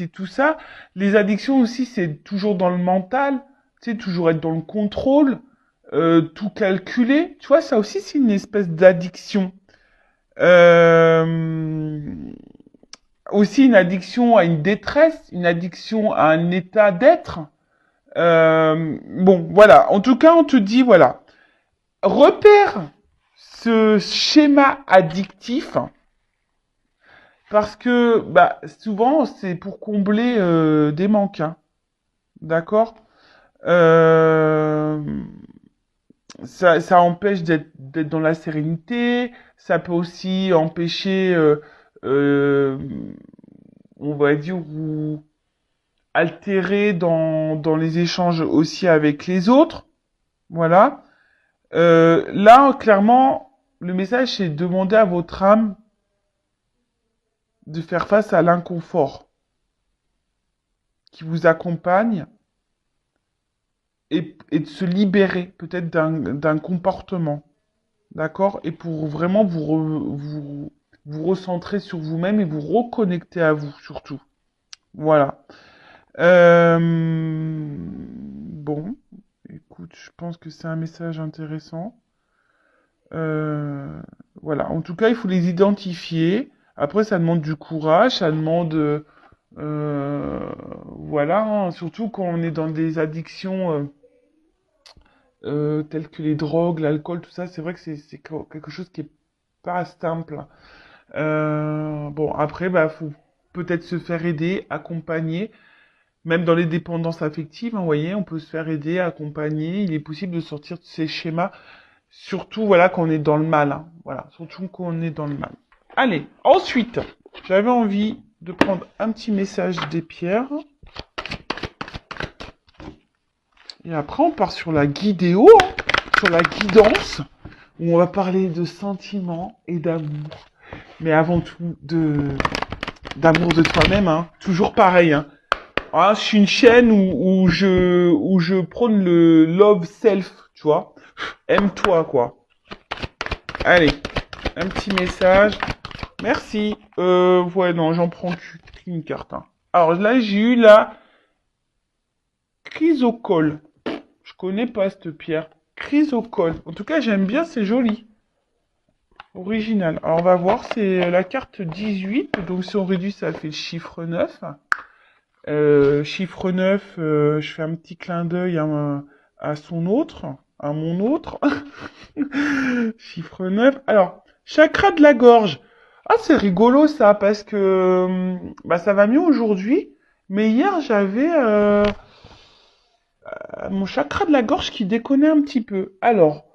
c'est tout ça. Les addictions aussi, c'est toujours dans le mental, tu sais, toujours être dans le contrôle, tout calculer. Tu vois, ça aussi, c'est une espèce d'addiction. Euh, Aussi une addiction à une détresse, une addiction à un état d'être. Bon, voilà. En tout cas, on te dit, voilà, repère ce schéma addictif parce que bah, souvent, c'est pour combler des manques. Hein. D'accord. Euh, ça empêche d'être dans la sérénité. Ça peut aussi empêcher, euh, on va dire, vous altérer dans les échanges aussi avec les autres. Voilà. Là, clairement, le message, c'est demander à votre âme de faire face à l'inconfort qui vous accompagne et de se libérer peut-être d'un comportement. D'accord? Et pour vraiment vous recentrer sur vous-même et vous reconnecter à vous, surtout. Voilà. Bon, écoute, je pense que c'est un message intéressant. Euh, voilà. En tout cas, il faut les identifier. Après, ça demande du courage, ça demande, voilà, hein, surtout quand on est dans des addictions telles que les drogues, l'alcool, tout ça. C'est vrai que c'est quelque chose qui est pas simple. Bon, après, bah, faut peut-être se faire aider, accompagner. Même dans les dépendances affectives, hein, vous voyez, on peut se faire aider, accompagner. Il est possible de sortir de ces schémas. Surtout, voilà, quand on est dans le mal. Hein. Voilà, surtout quand on est dans le mal. Allez, ensuite, j'avais envie de prendre un petit message des pierres. Et après, on part sur la guidéo, hein, sur la guidance, où on va parler de sentiments et d'amour. Mais avant tout, d'amour de toi-même, hein. Toujours pareil. Hein. Ah, je suis une chaîne où je prône le love self, tu vois. Aime-toi, quoi. Allez, un petit message. Merci. Ouais, non, j'en prends qu'une carte. Hein. Alors là, j'ai eu la chrysocole. Je connais pas cette pierre. Chrysocole. En tout cas, j'aime bien, c'est joli. Original. Alors, on va voir, c'est la carte 18. Donc, si on réduit, ça fait le chiffre 9. Chiffre 9, je fais un petit clin d'œil à son autre, à mon autre. Chiffre 9. Alors, chakra de la gorge. Ah, c'est rigolo ça, parce que bah, ça va mieux aujourd'hui. Mais hier, j'avais mon chakra de la gorge qui déconnait un petit peu. Alors,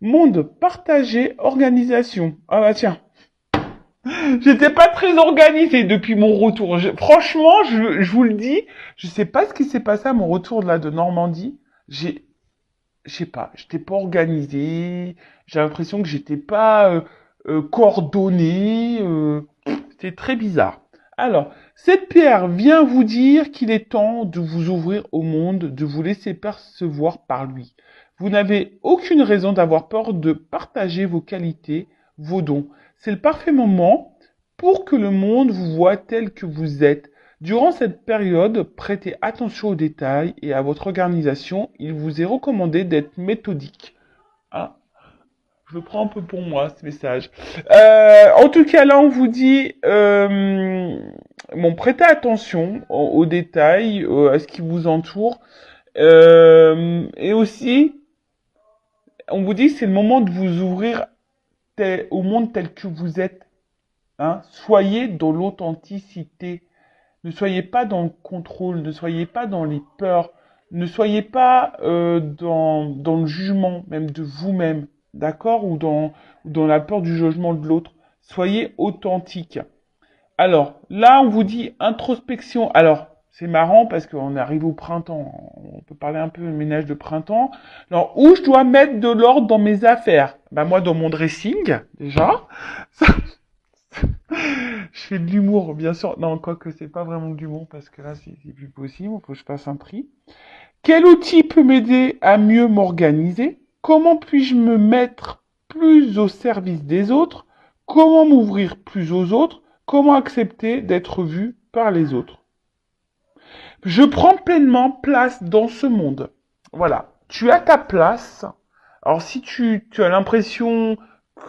monde partagé, organisation. Ah bah tiens, j'étais pas très organisé depuis mon retour. Franchement, je vous le dis, je sais pas ce qui s'est passé à mon retour là de Normandie. Je sais pas, j'étais pas organisé. J'ai l'impression que j'étais pas coordonné. C'était très bizarre. Alors, cette pierre vient vous dire qu'il est temps de vous ouvrir au monde, de vous laisser percevoir par lui. Vous n'avez aucune raison d'avoir peur de partager vos qualités, vos dons. C'est le parfait moment pour que le monde vous voie tel que vous êtes. Durant cette période, prêtez attention aux détails et à votre organisation. Il vous est recommandé d'être méthodique. Hein, je le prends un peu pour moi, ce message. En tout cas, là, on vous dit, bon, prêtez attention aux détails, à ce qui vous entoure. Et aussi, on vous dit que c'est le moment de vous ouvrir au monde tel que vous êtes. Hein. Soyez dans l'authenticité. Ne soyez pas dans le contrôle, ne soyez pas dans les peurs, ne soyez pas dans le jugement même de vous-même, d'accord, ou dans la peur du jugement de l'autre. Soyez authentique. Alors, là, on vous dit introspection. Alors, c'est marrant parce qu'on arrive au printemps. On peut parler un peu de ménage de printemps. Alors, où je dois mettre de l'ordre dans mes affaires? Ben, moi, dans mon dressing, déjà. Je fais de l'humour, bien sûr. Non, quoique c'est pas vraiment de l'humour parce que là, c'est plus possible. Il faut que je fasse un tri. Quel outil peut m'aider à mieux m'organiser? Comment puis-je me mettre plus au service des autres? Comment m'ouvrir plus aux autres? Comment accepter d'être vu par les autres? Je prends pleinement place dans ce monde. Voilà. Tu as ta place. Alors si tu as l'impression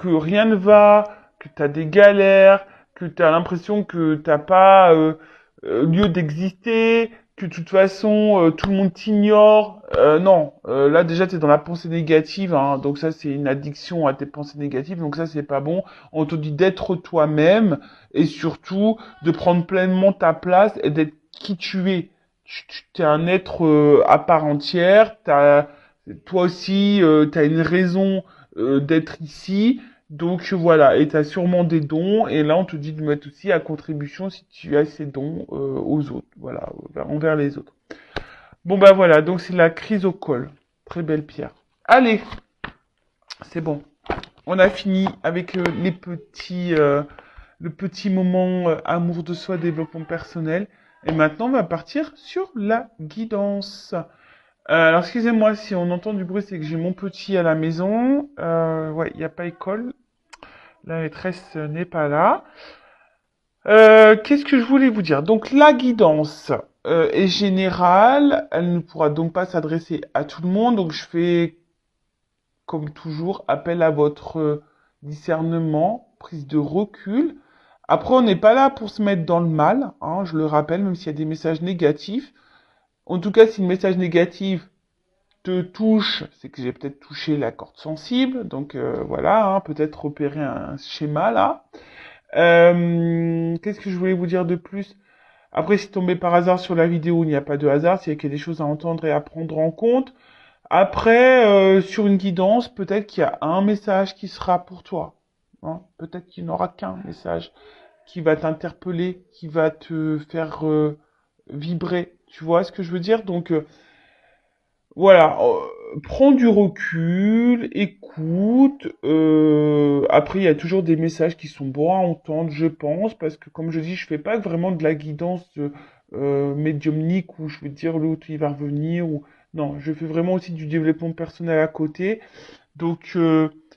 que rien ne va, que tu as des galères, que tu as l'impression que t'as pas lieu d'exister, que de toute façon tout le monde t'ignore, non. Là déjà tu es dans la pensée négative, hein, donc ça c'est une addiction à tes pensées négatives, donc ça c'est pas bon. On te dit d'être toi-même et surtout de prendre pleinement ta place et d'être qui tu es. Tu es un être à part entière, toi aussi, tu as une raison d'être ici. Donc voilà, et tu as sûrement des dons, et là on te dit de mettre aussi à contribution si tu as ces dons aux autres, voilà, envers les autres. Bon bah voilà, donc c'est la crise au col. Très belle pierre. Allez, c'est bon. On a fini avec le petit moment amour de soi, développement personnel. Et maintenant on va partir sur la guidance. Alors excusez-moi si on entend du bruit, c'est que j'ai mon petit à la maison. Ouais, il n'y a pas école. La maîtresse n'est pas là. Qu'est-ce que je voulais vous dire? Donc la guidance est générale, elle ne pourra donc pas s'adresser à tout le monde. Donc je fais, comme toujours, appel à votre discernement, prise de recul. Après, on n'est pas là pour se mettre dans le mal, hein, je le rappelle, même s'il y a des messages négatifs. En tout cas, si le message négatif te touche, c'est que j'ai peut-être touché la corde sensible. Donc voilà, hein, peut-être repérer un schéma là. Qu'est-ce que je voulais vous dire de plus? Après, si tombé par hasard sur la vidéo, il n'y a pas de hasard, c'est qu'il y a des choses à entendre et à prendre en compte. Après, sur une guidance, peut-être qu'il y a un message qui sera pour toi. Hein. Peut-être qu'il n'y en aura qu'un message qui va t'interpeller, qui va te faire vibrer. Tu vois ce que je veux dire? Donc, voilà, prends du recul, écoute. Après, il y a toujours des messages qui sont bons à entendre, je pense, parce que comme je dis, je fais pas vraiment de la guidance médiumnique où je veux dire l'autre il va revenir ou non, je fais vraiment aussi du développement personnel à côté. Donc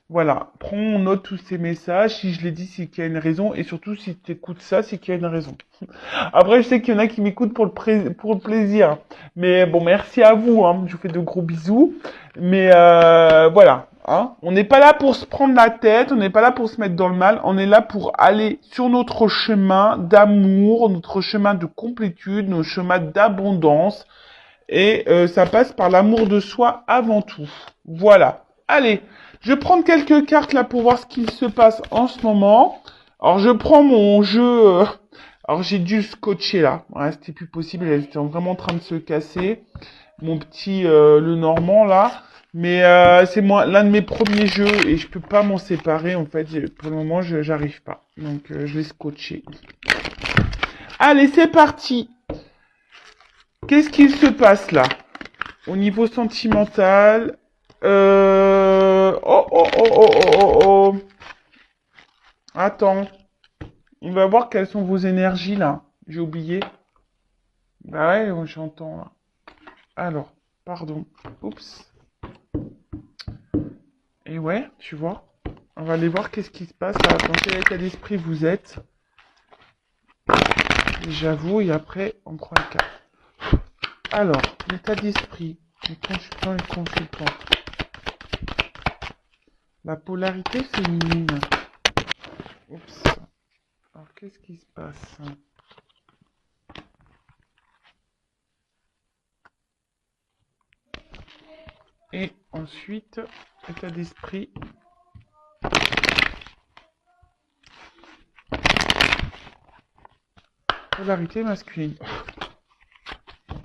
voilà, prends en note tous ces messages. Si je l'ai dit, c'est qu'il y a une raison, et surtout si tu écoutes ça, c'est qu'il y a une raison. Après, je sais qu'il y en a qui m'écoutent pour le plaisir. Mais bon, merci à vous. Hein. Je vous fais de gros bisous. Mais voilà. Hein. On n'est pas là pour se prendre la tête. On n'est pas là pour se mettre dans le mal. On est là pour aller sur notre chemin d'amour, notre chemin de complétude, notre chemin d'abondance. Et ça passe par l'amour de soi avant tout. Voilà. Allez, je vais prendre quelques cartes là pour voir ce qu'il se passe en ce moment. Alors, je prends mon jeu... alors j'ai dû le scotcher là, ouais, c'était plus possible, elle était vraiment en train de se casser. Mon petit le Normand là, mais c'est moi l'un de mes premiers jeux et je peux pas m'en séparer en fait. Pour le moment, j'arrive pas, donc je vais scotcher. Allez, c'est parti. Qu'est-ce qu'il se passe là au niveau sentimental? Oh. Attends, on va voir quelles sont vos énergies là. J'ai oublié. Bah ouais, j'entends là. Alors, pardon. Oups. Et ouais, tu vois. On va aller voir qu'est-ce qui se passe là. Dans quel état d'esprit vous êtes. J'avoue, et après, on prend le cas. Alors, l'état d'esprit. Les consultants et consultantes. La polarité féminine. Oups. Alors, qu'est-ce qui se passe? Et ensuite, état d'esprit. Polarité masculine.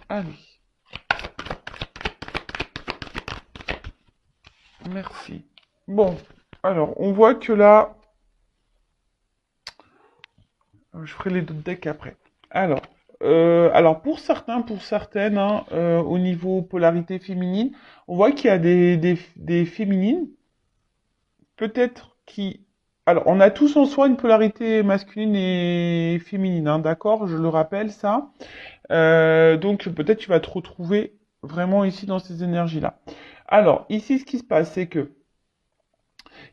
Allez. Merci. Bon, alors, on voit que là... Je ferai les d'autres decks après. Alors pour certains, pour certaines, hein, au niveau polarité féminine, on voit qu'il y a des féminines, peut-être qui... Alors, on a tous en soi une polarité masculine et féminine, hein, d'accord? Je le rappelle, ça. Donc, peut-être tu vas te retrouver vraiment ici dans ces énergies-là. Alors, ici, ce qui se passe, c'est que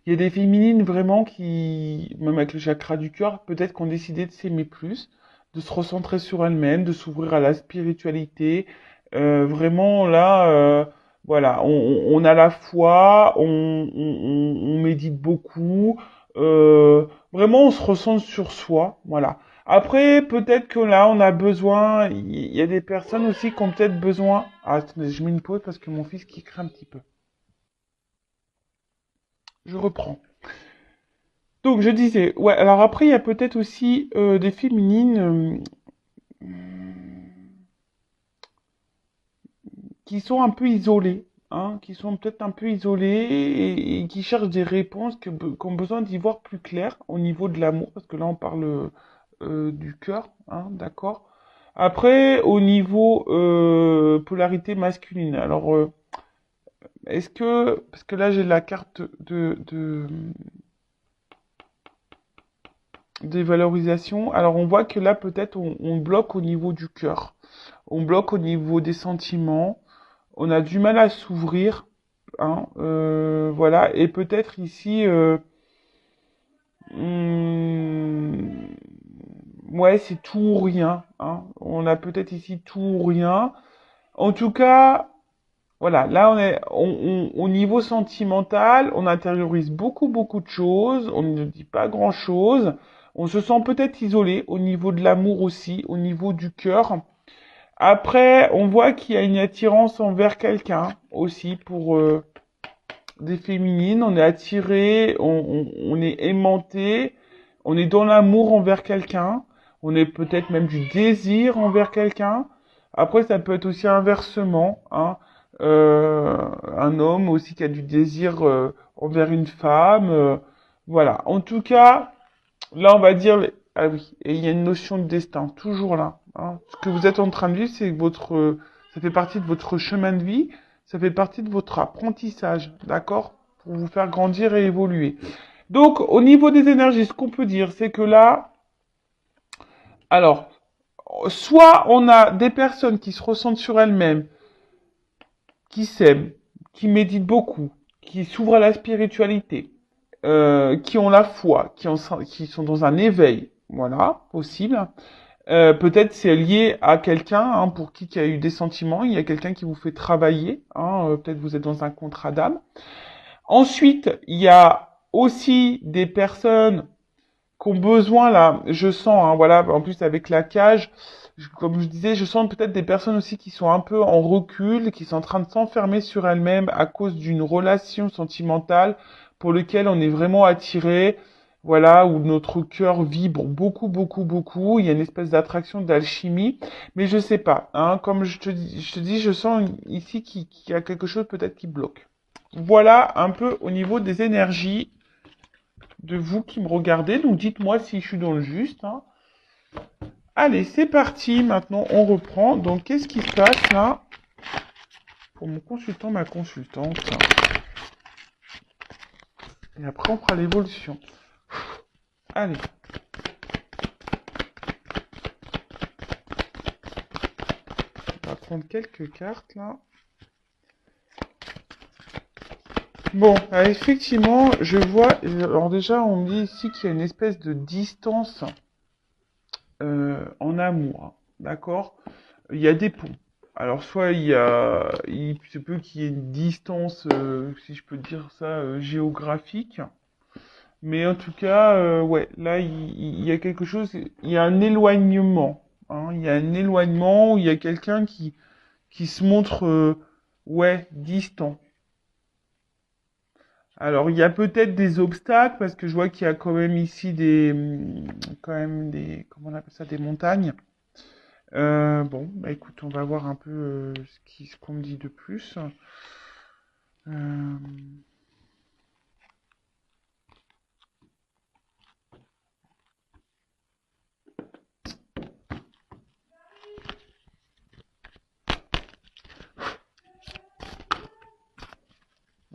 il y a des féminines vraiment qui, même avec le chakra du cœur, peut-être qu'on décidé de s'aimer plus. de se recentrer sur elle-même, de s'ouvrir à la spiritualité. Vraiment là, voilà, on a la foi, on médite beaucoup. Vraiment, on se recentre sur soi. Voilà. Après, peut-être que là, on a besoin. Il y a des personnes aussi qui ont peut-être besoin. Ah, attendez, je mets une pause parce que mon fils qui crie un petit peu. Je reprends. Donc, je disais, ouais, alors après, il y a peut-être aussi des féminines qui sont un peu isolées, hein, qui sont peut-être un peu isolées et qui cherchent des réponses, qui ont besoin d'y voir plus clair au niveau de l'amour, parce que là, on parle du cœur, hein, d'accord? Après, au niveau polarité masculine, alors, est-ce que, parce que là, j'ai la carte des valorisations. Alors on voit que là peut-être on bloque au niveau du cœur, on bloque au niveau des sentiments, on a du mal à s'ouvrir, hein, voilà, et peut-être ici, hmm, ouais, c'est tout ou rien, hein. On a peut-être ici tout ou rien. En tout cas, voilà, là on est au niveau sentimental, on intériorise beaucoup de choses, on ne dit pas grand-chose, on se sent peut-être isolé au niveau de l'amour aussi, au niveau du cœur. Après, on voit qu'il y a une attirance envers quelqu'un aussi pour des féminines, on est attiré, on est aimanté, on est dans l'amour envers quelqu'un, on est peut-être même du désir envers quelqu'un. Après, ça peut être aussi inversement, hein. Un homme aussi qui a du désir envers une femme. Voilà. En tout cas, là, on va dire, ah oui, et il y a une notion de destin, toujours là, hein. Ce que vous êtes en train de vivre, c'est votre, ça fait partie de votre chemin de vie, ça fait partie de votre apprentissage, d'accord? Pour vous faire grandir et évoluer. Donc, au niveau des énergies, ce qu'on peut dire, c'est que là, alors, soit on a des personnes qui se ressentent sur elles-mêmes, qui s'aiment, qui méditent beaucoup, qui s'ouvrent à la spiritualité, qui ont la foi, qui sont dans un éveil, voilà, possible. Peut-être c'est lié à quelqu'un, hein, pour qui a eu des sentiments, il y a quelqu'un qui vous fait travailler, hein, peut-être vous êtes dans un contrat d'âme. Ensuite, il y a aussi des personnes qui ont besoin, là, je sens, hein, voilà, en plus avec la cage, comme je disais, je sens peut-être des personnes aussi qui sont un peu en recul, qui sont en train de s'enfermer sur elles-mêmes à cause d'une relation sentimentale pour laquelle on est vraiment attiré, voilà, où notre cœur vibre beaucoup. Il y a une espèce d'attraction, d'alchimie, mais je sais pas, hein, comme je te dis, je sens ici qu'il y a quelque chose peut-être qui bloque. Voilà un peu au niveau des énergies de vous qui me regardez. Donc dites-moi si je suis dans le juste, hein. Allez, c'est parti. Maintenant, on reprend. Donc, qu'est-ce qui se passe là pour mon consultant, ma consultante? Et après, on fera l'évolution. Allez. On va prendre quelques cartes là. Bon, effectivement, je vois. Alors déjà, on me dit ici qu'il y a une espèce de distance en amour, hein. D'accord? Il y a des ponts. Alors soit il se peut qu'il y ait une distance, si je peux dire ça, géographique, mais en tout cas, ouais, là il y a quelque chose, il y a un éloignement, hein, il y a un éloignement où il y a quelqu'un qui se montre, ouais, distant. Alors il y a peut-être des obstacles parce que je vois qu'il y a quand même ici quand même des, comment on appelle ça, des montagnes. Bon, bah écoute, on va voir un peu ce qu'on me dit de plus. Euh,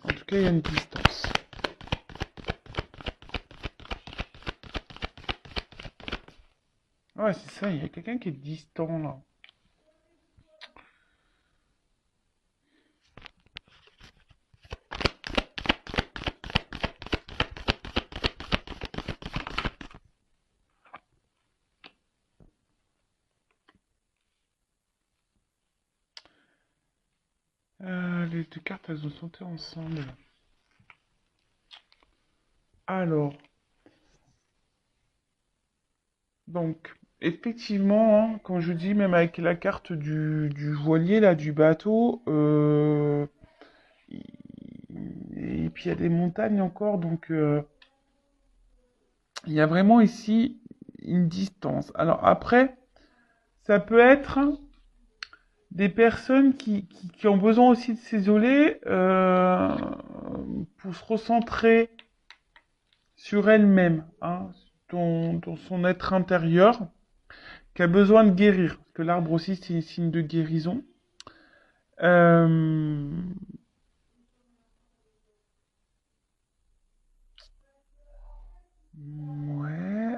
En tout cas, il y a une distance. Ouais, c'est ça, il y a quelqu'un qui est distant là. les deux cartes, elles ont sauté ensemble. Alors, donc, effectivement, hein, comme je dis, même avec la carte du voilier, là, du bateau, et puis il y a des montagnes encore, donc il y a vraiment ici une distance. Alors après, ça peut être des personnes qui ont besoin aussi de s'isoler pour se recentrer sur elle-même, hein, dans son être intérieur, qui a besoin de guérir. Parce que l'arbre aussi, c'est un signe de guérison. Euh, ouais.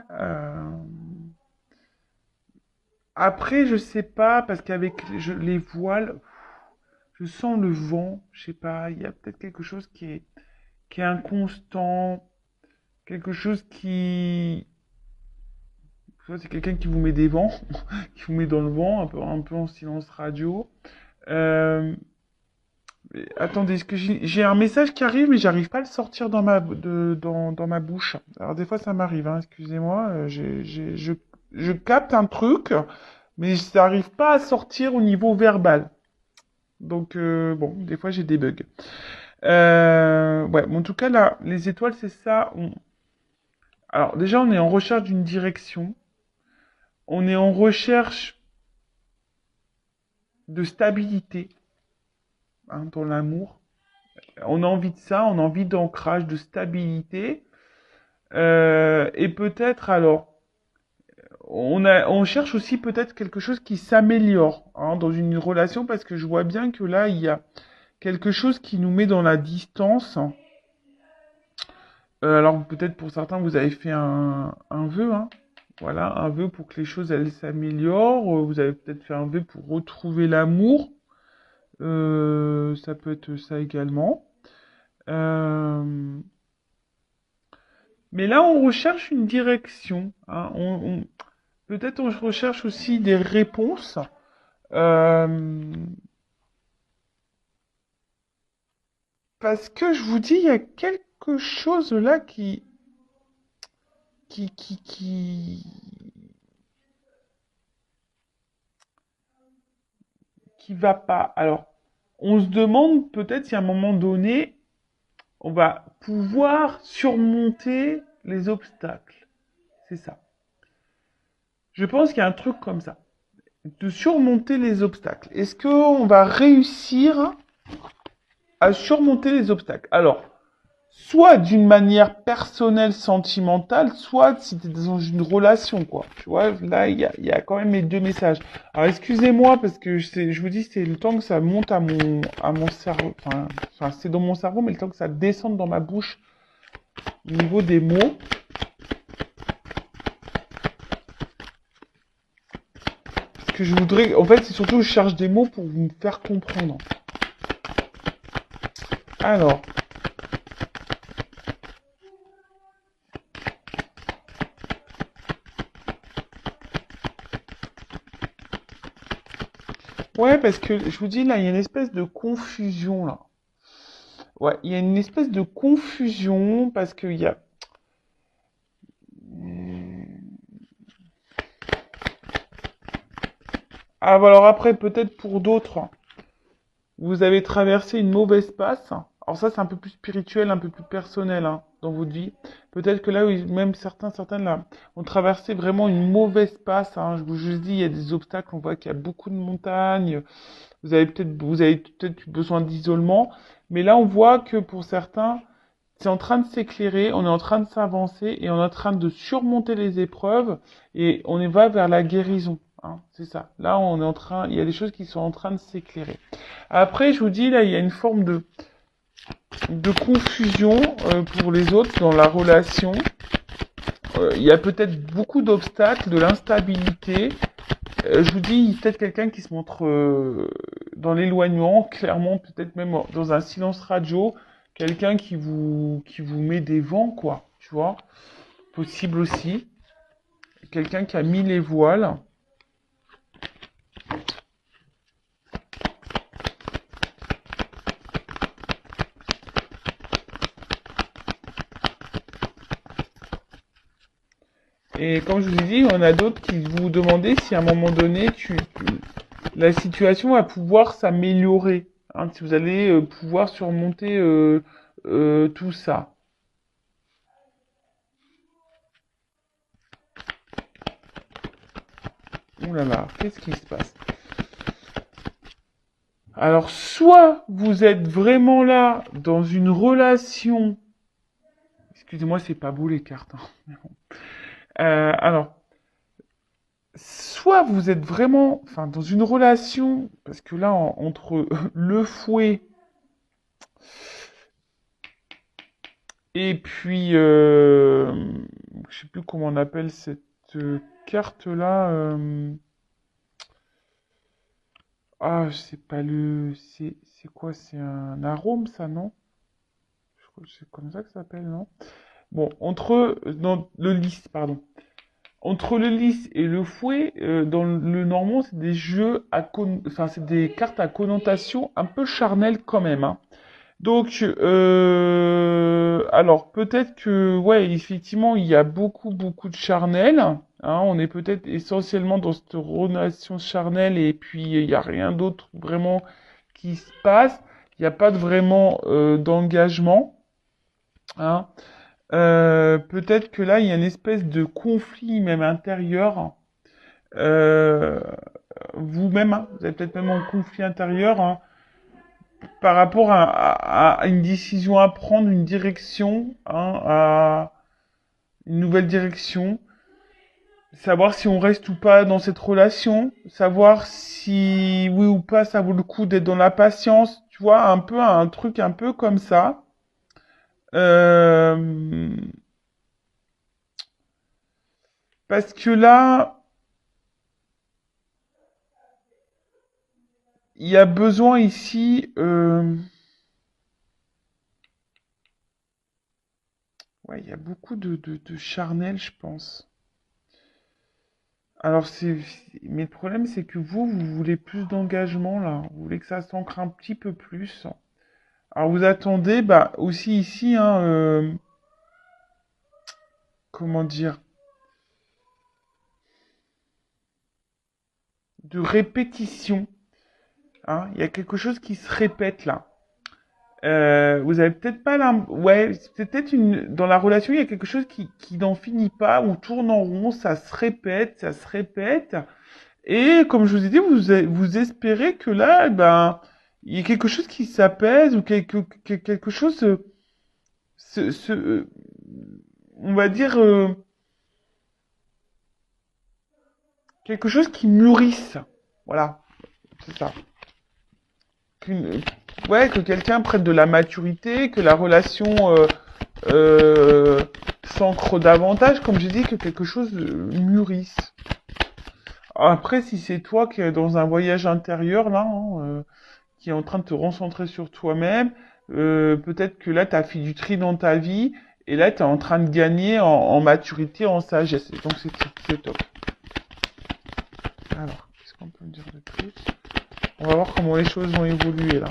Après, je sais pas, parce qu'avec les voiles, je sens le vent, je sais pas, il y a peut-être quelque chose qui est inconstant, quelque chose qui... soit c'est quelqu'un qui vous met des vents, qui vous met dans le vent, un peu en silence radio. Euh, Attendez, est-ce que j'ai un message qui arrive, mais j'arrive pas à le sortir dans ma bouche. Alors des fois ça m'arrive, hein, excusez-moi, je capte un truc, mais ça n'arrive pas à sortir au niveau verbal. Donc bon, des fois j'ai des bugs. Ouais, mais en tout cas là, les étoiles c'est ça. Alors déjà on est en recherche d'une direction, on est en recherche de stabilité, hein, dans l'amour. On a envie de ça, on a envie d'ancrage, de stabilité. Et peut-être alors, on cherche aussi peut-être quelque chose qui s'améliore, hein, dans une relation, parce que je vois bien que là il y a quelque chose qui nous met dans la distance. Alors peut-être pour certains vous avez fait un vœu, hein, voilà, un vœu pour que les choses elles s'améliorent. Vous avez peut-être fait un vœu pour retrouver l'amour. Ça peut être ça également. Euh, Mais là, on recherche une direction, hein. Peut-être on recherche aussi des réponses. euh, Parce que je vous dis, il y a quelque chose là qui, qui, qui, qui va pas. Alors, on se demande peut-être si à un moment donné, on va pouvoir surmonter les obstacles. C'est ça. Je pense qu'il y a un truc comme ça. De surmonter les obstacles. Est-ce qu'on va réussir à surmonter les obstacles? Alors, soit d'une manière personnelle, sentimentale, soit si tu es dans une relation, quoi. Tu vois, là, il y a quand même mes deux messages. Alors, excusez-moi, parce que je vous dis, c'est le temps que ça monte à mon cerveau. Enfin, c'est dans mon cerveau, mais le temps que ça descende dans ma bouche, au niveau des mots. Parce que je voudrais, en fait, c'est surtout, je cherche des mots pour vous faire comprendre. Alors, ouais, parce que je vous dis, là, il y a une espèce de confusion, là. Ouais, il y a une espèce de confusion parce qu'il y a... Ah, bah alors après, peut-être pour d'autres, vous avez traversé une mauvaise passe. Alors ça, c'est un peu plus spirituel, un peu plus personnel, hein, dans votre vie. Peut-être que là, oui, même certaines là, ont traversé vraiment une mauvaise passe, hein. Je vous juste dis, il y a des obstacles, on voit qu'il y a beaucoup de montagnes. Vous avez peut-être eu besoin d'isolement. Mais là, on voit que pour certains, c'est en train de s'éclairer, on est en train de s'avancer et on est en train de surmonter les épreuves et on va vers la guérison, hein, c'est ça. Là, on est en train, il y a des choses qui sont en train de s'éclairer. Après, je vous dis, là, il y a une forme de confusion pour les autres dans la relation. Il y a peut-être beaucoup d'obstacles, de l'instabilité. Je vous dis, il y a peut-être quelqu'un qui se montre dans l'éloignement, clairement, peut-être même dans un silence radio, quelqu'un qui vous met des vents, quoi, tu vois. Possible aussi. Quelqu'un qui a mis les voiles. Et comme je vous ai dit, on a d'autres qui vous demandaient si à un moment donné, la situation va pouvoir s'améliorer. Hein, si vous allez pouvoir surmonter tout ça. Ouh là là, qu'est-ce qui se passe? Alors, soit vous êtes vraiment là dans une relation. Excusez-moi, c'est pas beau les cartes. Hein. Alors, soit vous êtes vraiment, enfin, dans une relation, parce que là, entre le fouet et puis, je sais plus comment on appelle cette carte-là. Ah, c'est pas c'est quoi? C'est un arôme, ça, non? Je crois que c'est comme ça que ça s'appelle, non? Bon, non, le lys, pardon. Entre le lys et le fouet, dans le normand, c'est des jeux enfin, c'est des cartes à connotation un peu charnelle quand même, hein. Donc, alors peut-être que, ouais, effectivement, il y a beaucoup de charnel. Hein, on est peut-être essentiellement dans cette relation charnelle et puis il n'y a rien d'autre vraiment qui se passe. Il n'y a pas vraiment d'engagement. Hein. Peut-être que là, il y a une espèce de conflit même intérieur. Euh, Vous-même, hein, vous avez peut-être même un conflit intérieur. Hein, par rapport à une décision à prendre, une direction, hein, à une nouvelle direction, savoir si on reste ou pas dans cette relation, savoir si oui ou pas ça vaut le coup d'être dans la patience, tu vois, un peu un truc un peu comme ça. Euh, Parce que là, il y a besoin ici, ouais, il y a beaucoup de charnel, je pense. Alors mais le problème c'est que vous voulez plus d'engagement là. Vous voulez que ça s'ancre un petit peu plus. Alors vous attendez, bah aussi ici, hein, comment dire, de répétition. Hein. Il y a quelque chose qui se répète là. Vous avez peut-être pas ouais, c'est peut-être dans la relation, il y a quelque chose qui n'en finit pas, ou tourne en rond, ça se répète, ça se répète. Et comme je vous ai dit, vous espérez que là, ben, il y ait quelque chose qui s'apaise ou quelque chose, se- euh, on va dire, quelque chose qui mûrisse. Voilà, c'est ça. Qu'une- ouais, que quelqu'un prenne de la maturité, que la relation s'ancre davantage, comme j'ai dit, que quelque chose mûrisse. Après, si c'est toi qui es dans un voyage intérieur, là, hein, qui est en train de te recentrer sur toi-même, peut-être que là, tu as fait du tri dans ta vie, et là, tu es en train de gagner en maturité, en sagesse. Et donc, c'est top. Alors, qu'est-ce qu'on peut me dire de plus? On va voir comment les choses vont évoluer, là.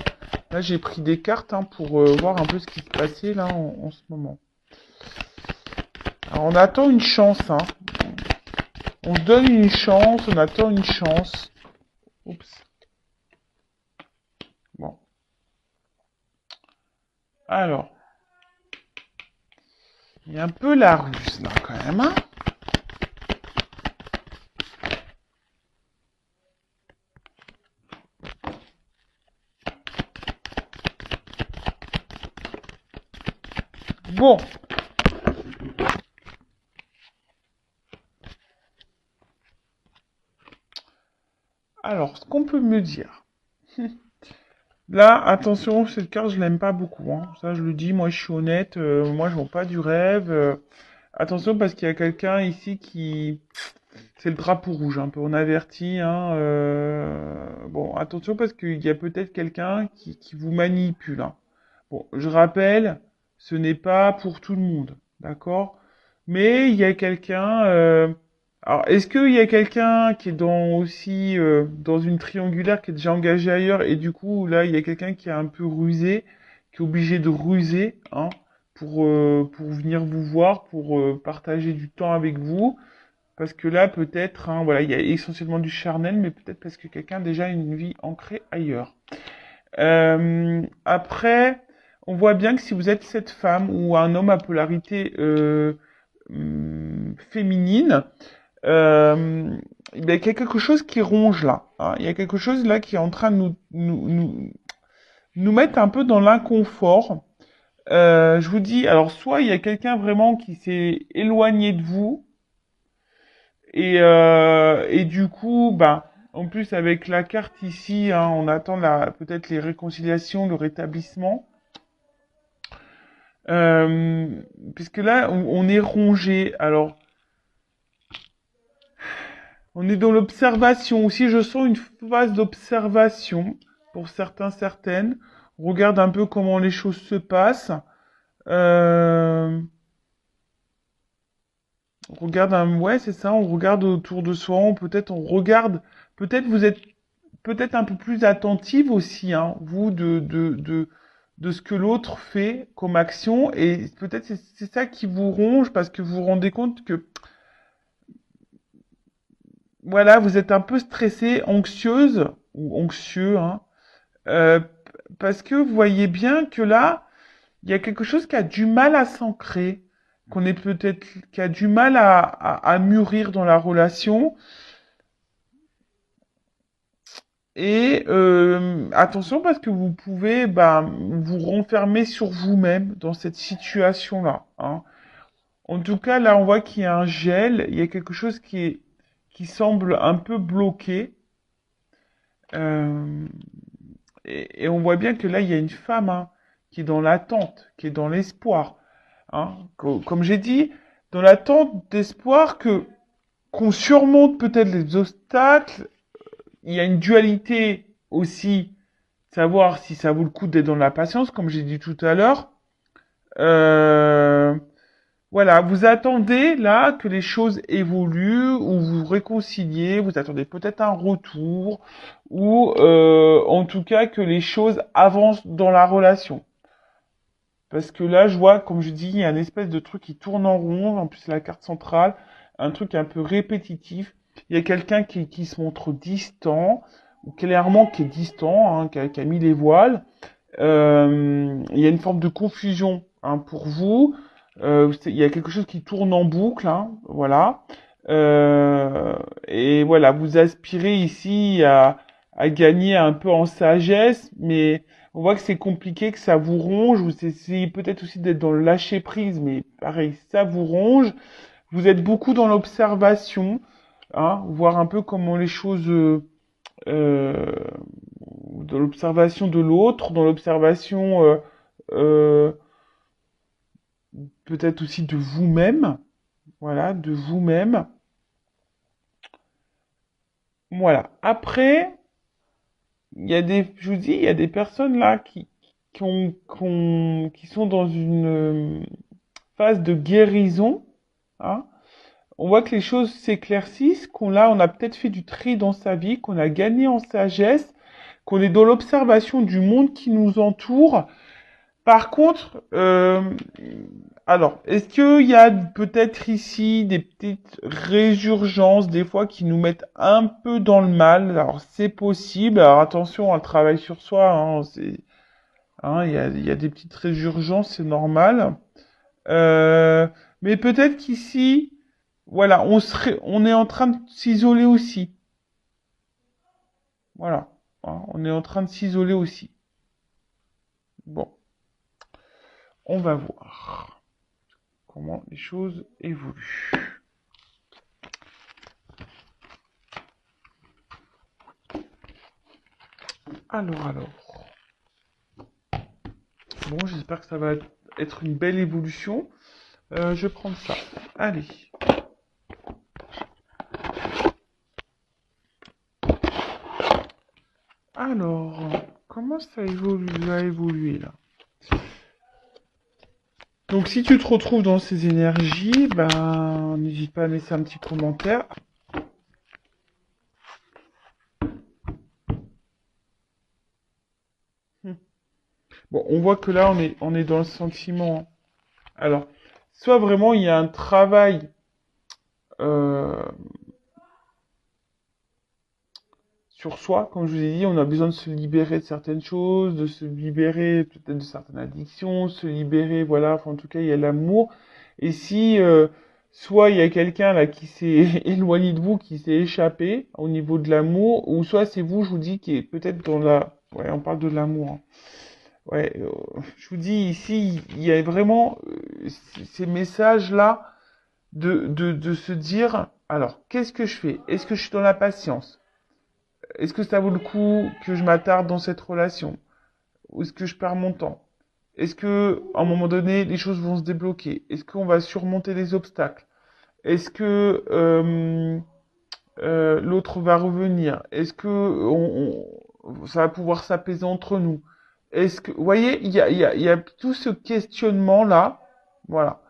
Là, j'ai pris des cartes hein, pour voir un peu ce qui se passait, là, en ce moment. Alors, on attend une chance, hein. On se donne une chance, on attend une chance. Oups. Bon. Alors, il y a un peu la ruse, là, quand même, hein. Bon. Alors, ce qu'on peut me dire. Là, attention, cette carte, je l'aime pas beaucoup. Hein. Ça, je le dis, moi, je suis honnête. Moi, je vends pas du rêve. Attention, parce qu'il y a quelqu'un ici qui... C'est le drapeau rouge, un peu. On avertit. Hein, bon, attention, parce qu'il y a peut-être quelqu'un qui vous manipule. Hein. Bon, je rappelle, ce n'est pas pour tout le monde. D'accord? Mais il y a quelqu'un... Alors, est-ce qu'il y a quelqu'un qui est aussi dans une triangulaire qui est déjà engagé ailleurs et du coup là il y a quelqu'un qui est un peu rusé, qui est obligé de ruser hein, pour venir vous voir, pour partager du temps avec vous. parce que là, peut-être, hein, voilà, il y a essentiellement du charnel, mais peut-être parce que quelqu'un a déjà une vie ancrée ailleurs. Après, on voit bien que si vous êtes cette femme ou un homme à polarité féminine, il y a quelque chose qui ronge là, hein. Il y a quelque chose là qui est en train de nous mettre un peu dans l'inconfort. Je vous dis, alors soit il y a quelqu'un vraiment qui s'est éloigné de vous, et du coup, bah, en plus avec la carte ici, hein, on attend peut-être les réconciliations, le rétablissement. Euh, Puisque là, on est rongé. Alors, on est dans l'observation aussi. Je sens une phase d'observation pour certains, certaines. On regarde un peu comment les choses se passent. Euh, on regarde ouais, c'est ça. On regarde autour de soi. On regarde. Peut-être vous êtes peut-être un peu plus attentive aussi, hein, vous, de ce que l'autre fait comme action. Et peut-être c'est ça qui vous ronge parce que vous vous rendez compte que voilà, vous êtes un peu stressée, anxieuse ou anxieux, hein, parce que vous voyez bien que là, il y a quelque chose qui a du mal à s'ancrer, qu'on est peut-être, qui a du mal à mûrir dans la relation. Et attention parce que vous pouvez vous renfermer sur vous-même dans cette situation-là, hein. En tout cas, là, on voit qu'il y a un gel, il y a quelque chose qui semble un peu bloqué. Euh, et on voit bien que là, il y a une femme, hein, qui est dans l'attente, qui est dans l'espoir, hein. Comme j'ai dit, dans l'attente d'espoir qu'on surmonte peut-être les obstacles. Il y a une dualité aussi, savoir si ça vaut le coup d'être dans la patience, comme j'ai dit tout à l'heure. Euh, voilà, vous attendez là que les choses évoluent, ou vous réconciliez, vous attendez peut-être un retour, ou en tout cas que les choses avancent dans la relation. Parce que là, je vois, comme je dis, il y a une espèce de truc qui tourne en rond, en plus la carte centrale, un truc un peu répétitif. Il y a quelqu'un qui se montre distant, ou clairement qui est distant, hein, qui a mis les voiles. Il y a une forme de confusion, hein, pour vous. Il y a quelque chose qui tourne en boucle, hein, voilà. Et voilà, vous aspirez ici à gagner un peu en sagesse, mais on voit que c'est compliqué, que ça vous ronge. Vous essayez peut-être aussi d'être dans le lâcher prise, mais pareil, ça vous ronge. Vous êtes beaucoup dans l'observation, hein, voir un peu comment les choses, euh, dans l'observation de l'autre, dans l'observation euh, peut-être aussi de vous-même, voilà, de vous-même. Voilà. Après, je vous dis, il y a des personnes là qui sont dans une phase de guérison, hein. On voit que les choses s'éclaircissent, on a peut-être fait du tri dans sa vie, qu'on a gagné en sagesse, qu'on est dans l'observation du monde qui nous entoure. Par contre, alors, est-ce qu'il y a peut-être ici des petites résurgences, des fois, qui nous mettent un peu dans le mal? Alors, c'est possible. Alors, attention, un travail sur soi, hein, hein, il y a des petites résurgences, c'est normal. Euh, mais peut-être qu'ici, voilà, on est en train de s'isoler aussi. Voilà, hein, on est en train de s'isoler aussi. Bon, on va voir comment les choses évoluent. Alors. Bon, j'espère que ça va être une belle évolution. Je vais prendre ça. Allez. Alors, comment ça va évoluer là? Donc, si tu te retrouves dans ces énergies, ben, n'hésite pas à laisser un petit commentaire. Bon, on voit que là, on est dans le sentiment. Alors, soit vraiment il y a un travail euh, sur soi, comme je vous ai dit, on a besoin de se libérer de certaines choses, de se libérer peut-être de certaines addictions, se libérer, voilà, enfin, en tout cas, il y a l'amour. Et si, soit il y a quelqu'un là qui s'est éloigné de vous, qui s'est échappé au niveau de l'amour, ou soit c'est vous, je vous dis, qui est peut-être dans la... Ouais, on parle de l'amour, hein. Ouais, je vous dis ici, il y a vraiment ces messages-là de se dire, alors, qu'est-ce que je fais? Est-ce que je suis dans la patience? Est-ce que ça vaut le coup que je m'attarde dans cette relation? Ou est-ce que je perds mon temps? Est-ce que, à un moment donné, les choses vont se débloquer? Est-ce qu'on va surmonter les obstacles? Est-ce que l'autre va revenir? Est-ce que ça va pouvoir s'apaiser entre nous? Est-ce que, vous voyez, il y a tout ce questionnement-là, voilà.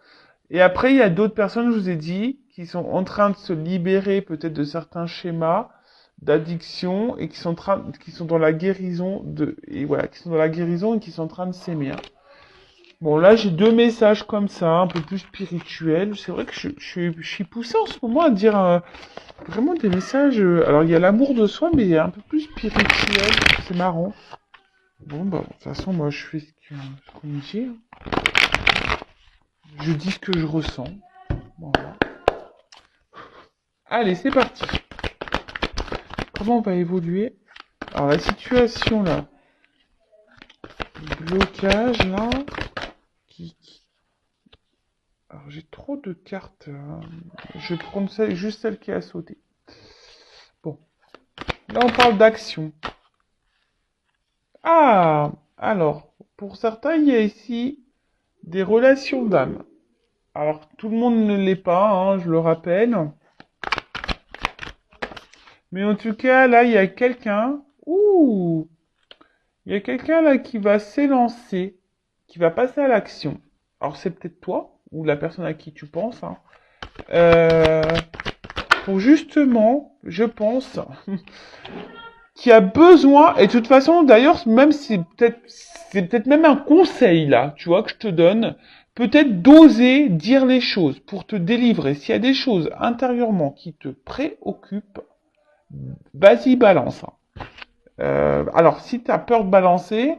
Et après, il y a d'autres personnes, je vous ai dit, qui sont en train de se libérer peut-être de certains schémas d'addiction et qui sont dans la guérison et voilà, qui sont dans la guérison et qui sont en train de s'aimer, hein. Bon, là, j'ai deux messages comme ça, un peu plus spirituels. C'est vrai que je suis poussé en ce moment à dire vraiment des messages. Alors, il y a l'amour de soi, mais un peu plus spirituel. C'est marrant. Bon, bah, de toute façon, moi, je fais ce qu'on me dit, hein. Je dis ce que je ressens. Voilà. Allez, c'est parti. Comment on va évoluer? Alors, la situation, là. Le blocage, là. Alors, j'ai trop de cartes, hein. Je vais prendre juste celle qui a sauté. Bon. Là, on parle d'action. Ah! Alors, pour certains, il y a ici des relations d'âme. Alors, tout le monde ne l'est pas, hein, je le rappelle. Mais en tout cas, là, il y a quelqu'un. Ouh! Il y a quelqu'un là qui va s'élancer, qui va passer à l'action. Alors, c'est peut-être toi, ou la personne à qui tu penses, hein. Euh, pour justement, je pense, qui a besoin, et de toute façon, d'ailleurs, même si c'est peut-être même un conseil là, tu vois, que je te donne, peut-être d'oser dire les choses pour te délivrer. S'il y a des choses intérieurement qui te préoccupent, vas-y, balance, hein. Alors, si tu as peur de balancer,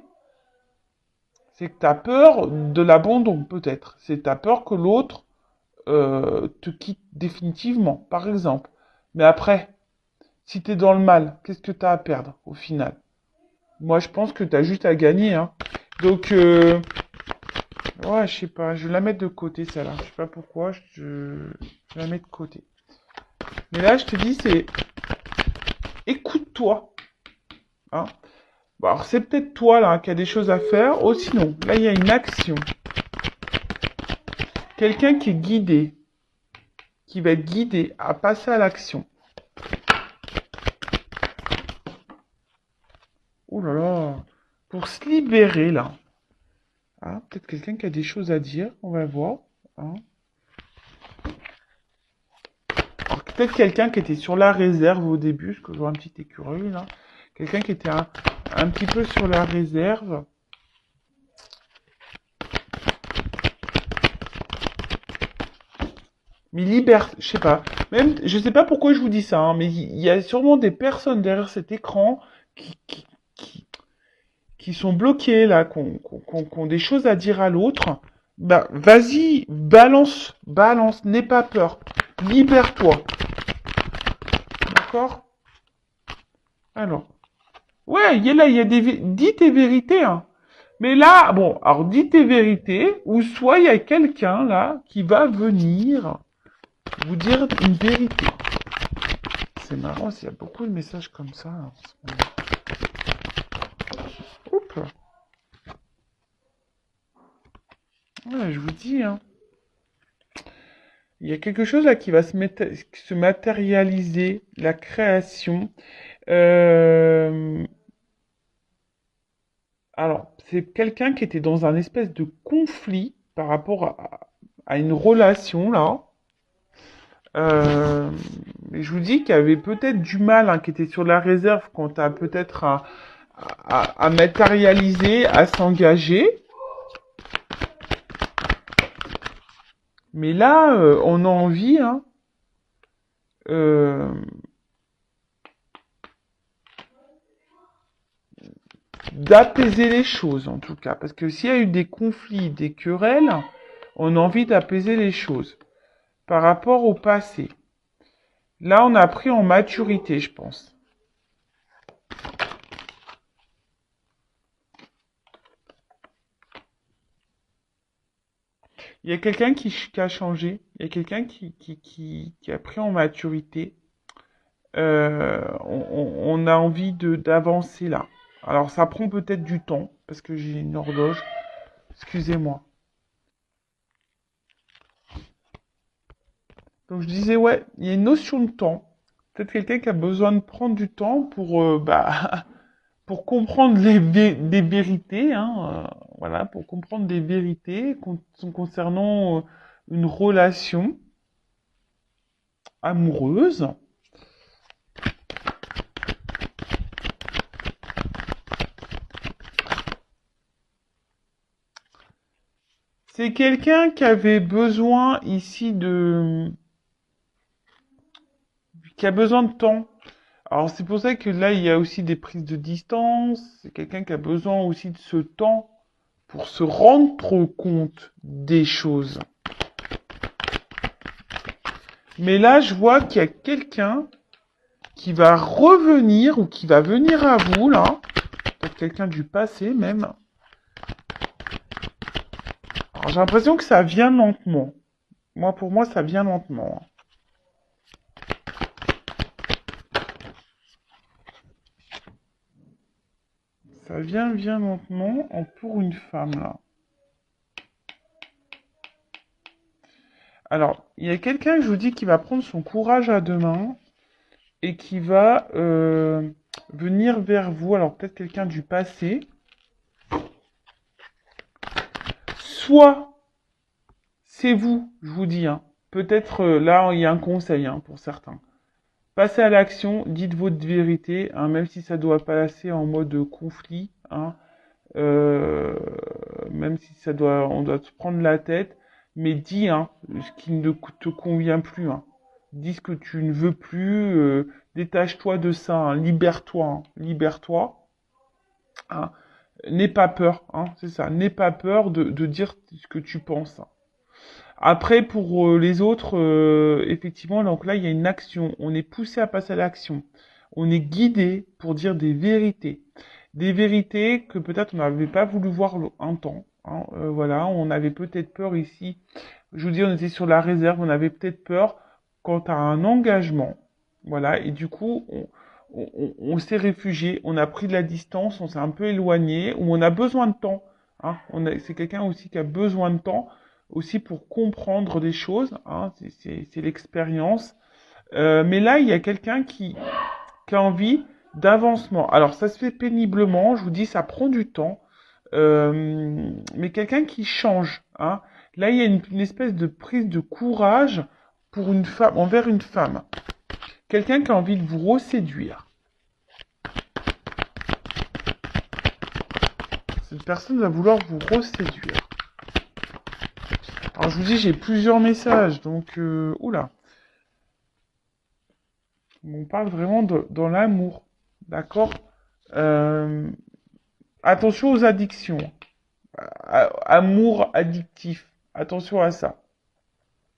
c'est que tu as peur de l'abandon, peut-être. C'est que tu as peur que l'autre te quitte définitivement, par exemple. Mais après, si tu es dans le mal, qu'est-ce que tu as à perdre, au final? Moi, je pense que tu as juste à gagner, hein. Donc, ouais, je sais pas, je vais la mettre de côté, celle-là. Je sais pas pourquoi, je vais la mettre de côté. Mais là, je te dis, c'est... Écoute-toi, hein. Bon, alors, c'est peut-être toi, là, qui a des choses à faire. Oh, sinon, là, il y a une action. Quelqu'un qui est guidé, qui va être guidé à passer à l'action. Oh là là, pour se libérer, là. Ah, peut-être quelqu'un qui a des choses à dire, on va voir, hein. Alors, peut-être quelqu'un qui était sur la réserve au début, parce que je vois un petit écureuil, là. Quelqu'un qui était un petit peu sur la réserve. Mais je sais pas. Même, je sais pas pourquoi je vous dis ça, hein, mais il y a sûrement des personnes derrière cet écran qui, qui, qui, qui sont bloquées, là, qui ont des choses à dire à l'autre. Bah, vas-y, balance, n'aie pas peur. Libère-toi. D'accord? Alors. Ouais, il y a dis tes vérités, hein. Mais là, bon, alors dis tes vérités, ou soit il y a quelqu'un, là, qui va venir vous dire une vérité. C'est marrant, il y a beaucoup de messages comme ça, hein, en ce moment. Oups. Ouais, je vous dis, hein. Il y a quelque chose là qui va se matérialiser, la création. Euh, Alors, c'est quelqu'un qui était dans un espèce de conflit par rapport à une relation là. Euh, et je vous dis qu'il y avait peut-être du mal, hein, qui était sur la réserve quant à peut-être à matérialiser, à s'engager. Mais là, on a envie, hein. euh, d'apaiser les choses, en tout cas. Parce que s'il y a eu des conflits, des querelles, on a envie d'apaiser les choses. Par rapport au passé. Là, on a pris en maturité, je pense. Il y a quelqu'un qui a changé. Il y a quelqu'un qui a pris en maturité. On a envie d'avancer là. Alors, ça prend peut-être du temps, parce que j'ai une horloge. Excusez-moi. Donc, je disais, ouais, il y a une notion de temps. Peut-être quelqu'un qui a besoin de prendre du temps pour, pour comprendre des vérités, hein, voilà, pour comprendre des vérités concernant une relation amoureuse. C'est quelqu'un qui avait besoin ici qui a besoin de temps. Alors c'est pour ça que là il y a aussi des prises de distance. C'est quelqu'un qui a besoin aussi de ce temps pour se rendre compte des choses. Mais là je vois qu'il y a quelqu'un qui va revenir ou qui va venir à vous là. Peut-être quelqu'un du passé même. Alors j'ai l'impression que ça vient lentement. Moi pour moi ça vient lentement. Ça vient lentement pour une femme là. Alors, il y a quelqu'un, je vous dis, qui va prendre son courage à deux mains et qui va venir vers vous. Alors, peut-être quelqu'un du passé. Soit, c'est vous, je vous dis. Hein. Peut-être, là, il y a un conseil hein, pour certains. Passez à l'action, dites votre vérité, hein, même si ça doit passer en mode conflit. Hein, euh, même si on doit se prendre la tête. Mais dis hein, ce qui ne te convient plus. Hein. Dis ce que tu ne veux plus, détache-toi de ça, hein, libère-toi, hein, libère-toi. Hein. N'aie pas peur, hein, c'est ça, n'aie pas peur de dire ce que tu penses. Hein. Après, pour les autres, effectivement, donc là, il y a une action. On est poussé à passer à l'action. On est guidé pour dire des vérités. Des vérités que peut-être on n'avait pas voulu voir un temps. Hein, voilà, on avait peut-être peur ici. Je vous dis, on était sur la réserve. On avait peut-être peur quant à un engagement. Voilà, et du coup, on s'est réfugié. On a pris de la distance. On s'est un peu éloigné. Ou on a besoin de temps. Hein, c'est quelqu'un aussi qui a besoin de temps aussi pour comprendre des choses, hein, c'est l'expérience. Mais là, il y a quelqu'un qui a envie d'avancement. Alors, ça se fait péniblement, je vous dis, ça prend du temps, mais quelqu'un qui change. Hein. Là, il y a une espèce de prise de courage pour une femme, envers une femme. Quelqu'un qui a envie de vous reséduire. Cette personne va vouloir vous reséduire. Alors je vous dis, j'ai plusieurs messages, donc oula. On parle vraiment dans l'amour, d'accord. euh, Attention aux addictions, amour addictif, attention à ça.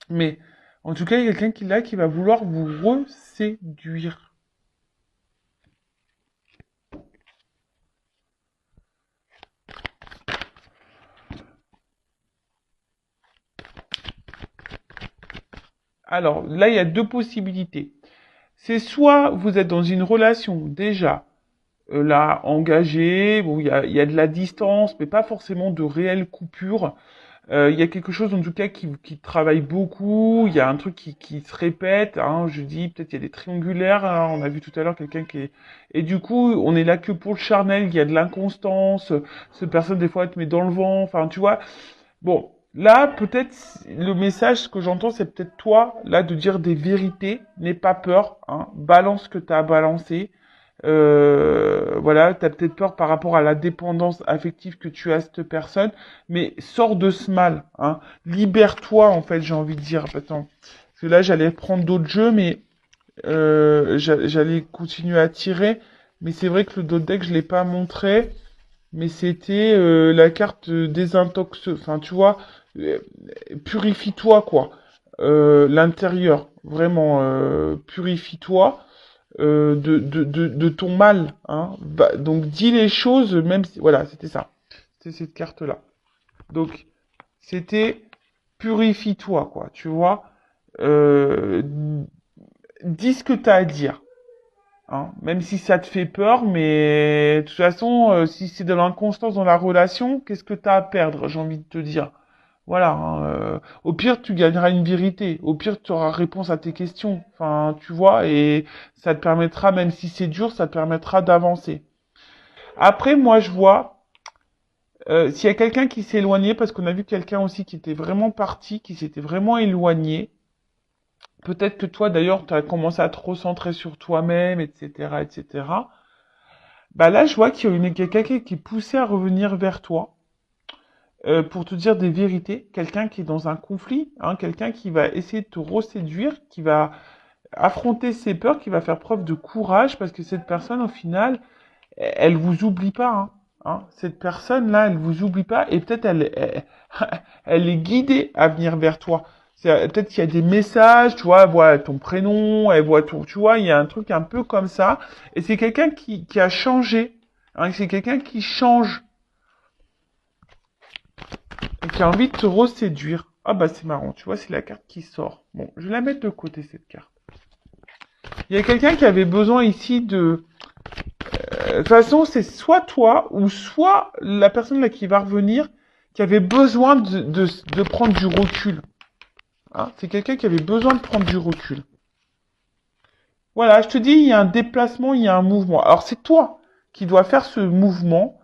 Mais en tout cas, il y a quelqu'un qui est là qui va vouloir vous reséduire. Alors là, il y a deux possibilités. C'est soit vous êtes dans une relation déjà là engagée, bon, il y a de la distance, mais pas forcément de réelle coupure. Il y a quelque chose en tout cas qui travaille beaucoup, il y a un truc qui se répète, hein, je dis peut-être il y a des triangulaires, hein, on a vu tout à l'heure quelqu'un qui est... Et du coup, on est là que pour le charnel, il y a de l'inconstance, cette personne des fois elle te met dans le vent, enfin tu vois. Bon, là peut-être le message ce que j'entends c'est peut-être toi, là de dire des vérités, n'aie pas peur, hein, balance ce que tu as à balancer. Voilà, t'as peut-être peur par rapport à la dépendance affective que tu as à cette personne, mais sors de ce mal, hein. Libère-toi, en fait, j'ai envie de dire. Attends, parce que là, j'allais prendre d'autres jeux, mais J'allais continuer à tirer, mais c'est vrai que le dos de deck, je l'ai pas montré, mais c'était la carte désintox, enfin tu vois, euh, purifie-toi quoi. L'intérieur, vraiment, purifie-toi de ton mal, hein. Donc dis les choses, même si, voilà, c'était ça, c'était cette carte-là. Donc c'était purifie-toi quoi, tu vois. Euh, Dis ce que t'as à dire. Hein, même si ça te fait peur, mais de toute façon, si c'est de l'inconstance dans la relation, qu'est-ce que t'as à perdre, j'ai envie de te dire. Voilà. Hein, au pire, tu gagneras une vérité. Au pire, tu auras réponse à tes questions. Enfin, tu vois, et ça te permettra, même si c'est dur, ça te permettra d'avancer. Après, moi, je vois, s'il y a quelqu'un qui s'est éloigné, parce qu'on a vu quelqu'un aussi qui était vraiment parti, qui s'était vraiment éloigné. Peut-être que toi, d'ailleurs, tu as commencé à te recentrer sur toi-même, etc., etc. Bah là, je vois qu'il y a quelqu'un qui est poussé à revenir vers toi pour te dire des vérités. Quelqu'un qui est dans un conflit, hein, quelqu'un qui va essayer de te reséduire, qui va affronter ses peurs, qui va faire preuve de courage parce que cette personne, au final, elle vous oublie pas. Hein, hein. Cette personne-là, elle vous oublie pas et peut-être elle est guidée à venir vers toi. Peut-être qu'il y a des messages, tu vois, elle voit ton prénom, elle voit ton, tu vois, il y a un truc un peu comme ça. Et c'est quelqu'un qui a changé. Hein, c'est quelqu'un qui change et qui a envie de te reséduire. Ah bah c'est marrant, tu vois, c'est la carte qui sort. Bon, je vais la mettre de côté cette carte. Il y a quelqu'un qui avait besoin ici de de toute façon, c'est soit toi ou soit la personne là qui va revenir qui avait besoin de prendre du recul. Hein, c'est quelqu'un qui avait besoin de prendre du recul. Voilà, je te dis, il y a un déplacement, il y a un mouvement. Alors c'est toi qui dois faire ce mouvement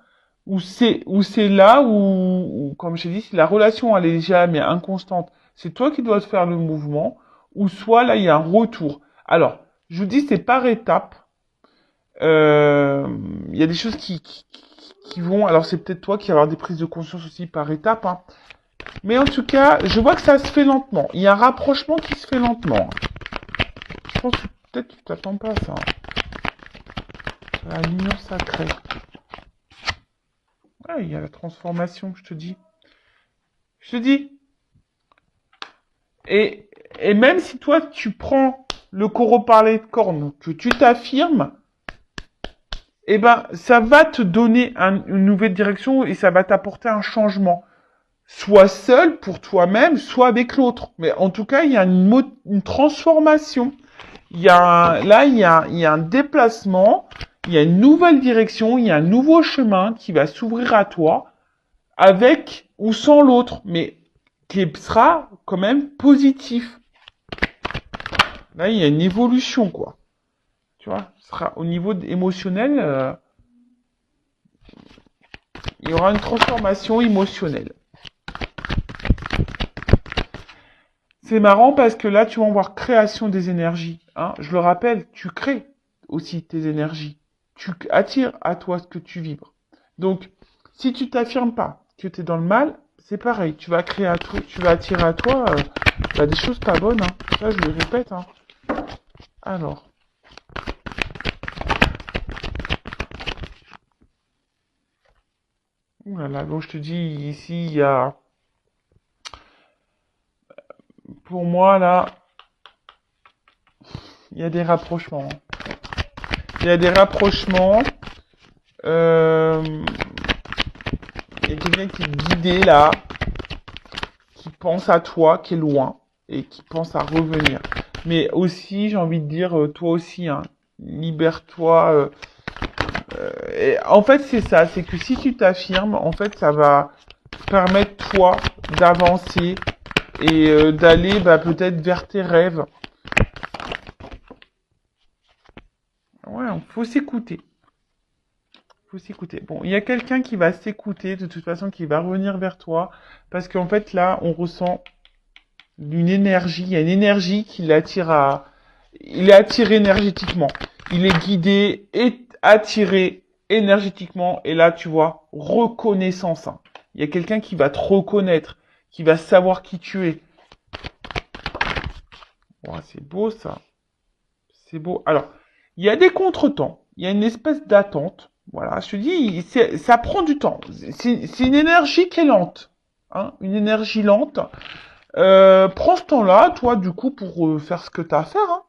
où c'est là où, comme je t'ai dit, si la relation elle est jamais inconstante, c'est toi qui dois faire le mouvement, ou soit là il y a un retour. Alors, je vous dis, c'est par étapes. Il y a des choses qui vont. Alors c'est peut-être toi qui vas avoir des prises de conscience aussi par étapes. Hein. Mais en tout cas, je vois que ça se fait lentement. Il y a un rapprochement qui se fait lentement. Je pense que peut-être tu t'attends pas à ça. La lumière sacrée. Ouais, il y a la transformation, je te dis. Je te dis. Et, et même si toi, tu prends le corps parler de corne, que tu t'affirmes, eh ben, ça va te donner une nouvelle direction et ça va t'apporter un changement. Soit seul pour toi-même, soit avec l'autre. Mais en tout cas, il y a une transformation. Il y a un déplacement, il y a une nouvelle direction, il y a un nouveau chemin qui va s'ouvrir à toi, avec ou sans l'autre, mais qui sera quand même positif. Là, il y a une évolution, quoi. Tu vois, ce sera au niveau émotionnel, il y aura une transformation émotionnelle. C'est marrant parce que là, tu vas voir création des énergies. Hein. Je le rappelle, tu crées aussi tes énergies. Tu attires à toi ce que tu vibres. Donc, si tu t'affirmes pas que tu es dans le mal, c'est pareil. Tu vas créer à toi, tu vas attirer à toi des choses pas bonnes. Hein. Ça, je le répète. Hein. Alors. Voilà, donc je te dis, ici, il y a, pour moi, là, il y a des rapprochements. Il y a des rapprochements. Euh, il y a quelqu'un qui est guidé, là, qui pense à toi, qui est loin, et qui pense à revenir. Mais aussi, j'ai envie de dire, toi aussi, hein, libère-toi. Et en fait, c'est ça, c'est que si tu t'affirmes, en fait, ça va permettre, toi, d'avancer et d'aller peut-être vers tes rêves. Ouais, faut s'écouter. Faut s'écouter. Bon, il y a quelqu'un qui va s'écouter, de toute façon, qui va revenir vers toi, parce qu'en fait, là, on ressent une énergie, il y a une énergie qui l'attire à... Il est attiré énergétiquement. Il est guidé et attiré énergétiquement. Et là, tu vois, reconnaissance. Hein. Il y a quelqu'un qui va te reconnaître, qui va savoir qui tu es. Oh, c'est beau ça. C'est beau. Alors, il y a des contretemps. Il y a une espèce d'attente. Voilà, je te dis, ça prend du temps. C'est une énergie qui est lente. Hein, une énergie lente. Prends ce temps-là, toi, du coup, pour faire ce que tu as à faire. Hein.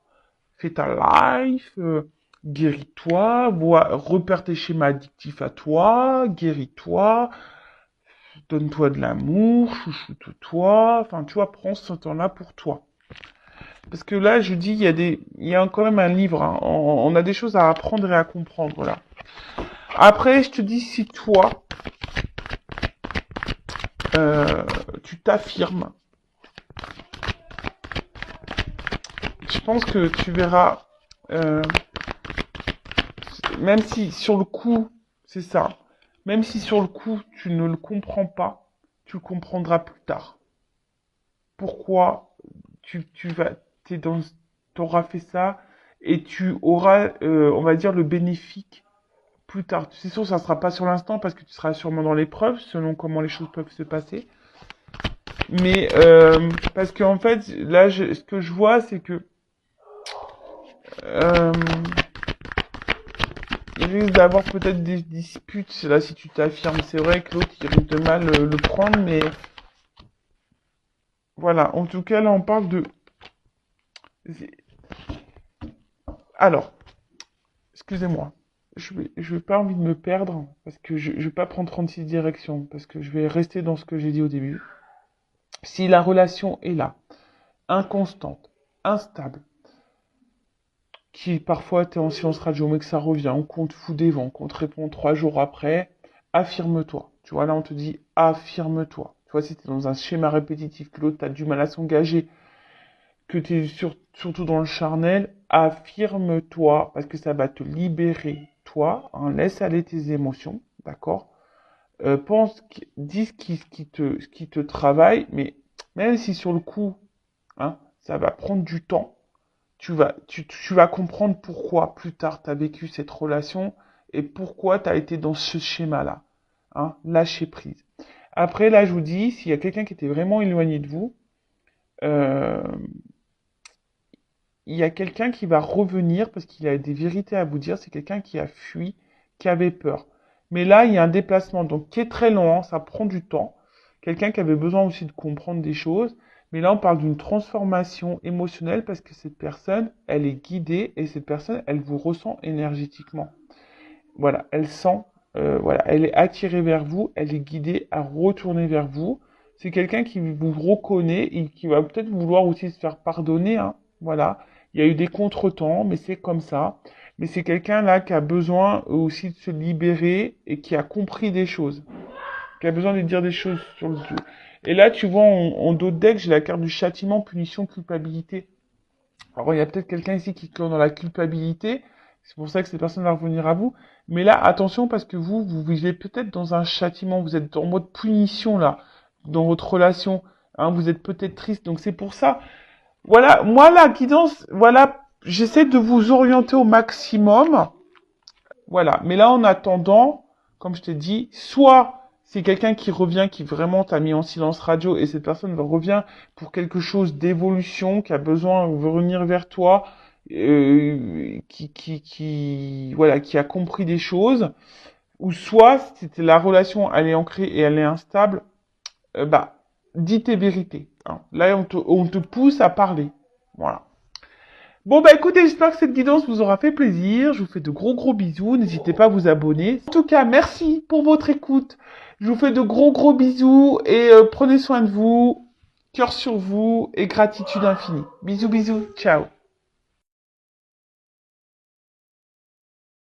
Fais ta life, guéris-toi, repère tes schémas addictifs à toi, guéris-toi, donne-toi de l'amour, chouchoute-toi. Enfin, tu vois, prends ce temps-là pour toi. Parce que là, je dis, il y a quand même un livre. Hein. On a des choses à apprendre et à comprendre là. Après, je te dis, si toi, tu t'affirmes, je pense que tu verras, même si sur le coup, c'est ça, même si sur le coup, tu ne le comprends pas, tu le comprendras plus tard. Pourquoi t'auras fait ça et tu auras, on va dire, le bénéfique plus tard. C'est sûr, ça ne sera pas sur l'instant parce que tu seras sûrement dans l'épreuve, selon comment les choses peuvent se passer. Mais parce qu'en fait, là, ce que je vois, c'est que il risque d'avoir peut-être des disputes. Là, si tu t'affirmes, c'est vrai que l'autre, il risque de mal le prendre, mais voilà. En tout cas, là, on parle de... Alors, excusez-moi. Je vais pas envie de me perdre parce que je vais pas prendre 36 directions parce que je vais rester dans ce que j'ai dit au début. Si la relation est là, inconstante, instable, qui parfois t'es en silence radio mais que ça revient, qu'on te fout des vents, qu'on te répond 3 jours après, affirme-toi. Tu vois, là on te dit affirme-toi. Tu vois, si t'es dans un schéma répétitif, que l'autre t'as du mal à s'engager, que t'es surtout dans le charnel, affirme-toi parce que ça va te libérer, toi, hein, laisse aller tes émotions, d'accord? Dis ce qui te travaille, mais même si sur le coup, hein, ça va prendre du temps, tu vas comprendre pourquoi plus tard tu as vécu cette relation et pourquoi tu as été dans ce schéma-là. Hein, lâcher prise. Après, là, je vous dis, s'il y a quelqu'un qui était vraiment éloigné de vous, euh, il y a quelqu'un qui va revenir parce qu'il a des vérités à vous dire. C'est quelqu'un qui a fui, qui avait peur. Mais là, il y a un déplacement donc qui est très long, hein, ça prend du temps. Quelqu'un qui avait besoin aussi de comprendre des choses. Mais là, on parle d'une transformation émotionnelle parce que cette personne, elle est guidée et cette personne, elle vous ressent énergétiquement. Voilà, elle sent, voilà, elle est attirée vers vous, elle est guidée à retourner vers vous. C'est quelqu'un qui vous reconnaît et qui va peut-être vouloir aussi se faire pardonner, hein. Voilà, il y a eu des contretemps, mais c'est comme ça. Mais c'est quelqu'un là qui a besoin aussi de se libérer et qui a compris des choses, qui a besoin de dire des choses sur le dos. Et là, tu vois, en dos de deck, j'ai la carte du châtiment, punition, culpabilité. Alors, il y a peut-être quelqu'un ici qui est dans la culpabilité. C'est pour ça que cette personne va revenir à vous. Mais là, attention, parce que vous vivez peut-être dans un châtiment. Vous êtes en mode punition, là, dans votre relation. Hein, vous êtes peut-être triste. Donc, c'est pour ça. Voilà, moi, la guidance, voilà, j'essaie de vous orienter au maximum. Voilà. Mais là, en attendant, comme je t'ai dit, soit c'est quelqu'un qui revient, qui vraiment t'a mis en silence radio et cette personne revient pour quelque chose d'évolution, qui a besoin de revenir vers toi, voilà, qui a compris des choses. Ou soit, si la relation, elle est ancrée et elle est instable, bah, dis tes vérités. Hein. Là, on te pousse à parler. Voilà. Bon bah écoutez, j'espère que cette guidance vous aura fait plaisir. Je vous fais de gros bisous. N'hésitez pas à vous abonner. En tout cas, merci pour votre écoute. Je vous fais de gros bisous et prenez soin de vous. Cœur sur vous et gratitude infinie. Bisous. Ciao.